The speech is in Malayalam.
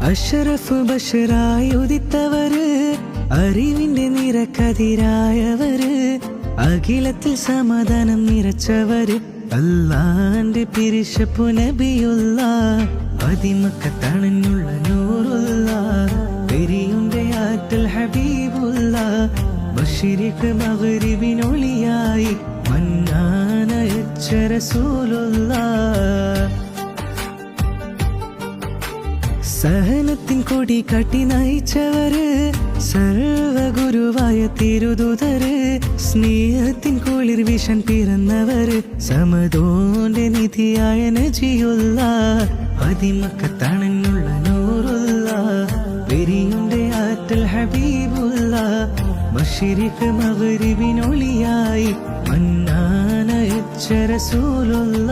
അഷ്റഫ് ബഷറായി ഉദിത്തവര്, അറിവിന്റെ നിറക്കതിരായവര്, അഖിലത്തിൽ സമാധാനം നിറച്ചവര്, അല്ലാന്റെ പിരിശപ്പു നബിയുള്ള, അതിമക്കത്തണഞ്ഞുള്ള നൂറുള്ള, പെരിയുന്റെ ആറ്റൽ ഹബീബുള്ള, ബശീരിക്ക് മഗ്രിബിനൊളിയായി മന്നാനയച്ച റസൂലുള്ള. സഹനത്തിൻ കൊടി കാട്ടി നയിച്ചവര്, സർവഗുരുവായ തിരുദൂതര്, സ്നേഹത്തിൻ കുളിർ വിഷൻ പിറന്നവര്, സമദോന്റെ നിധിയായ നജിയുള്ള, അതിമക്കത്തണഞ്ഞുള്ള നൂറുള്ള, പെരിയുന്റെ ആറ്റൽ ഹബീബുള്ള, ബശീരിക്ക് മഗ്രിബിനൊളിയായി മന്നാനയച്ച റസൂലുള്ള.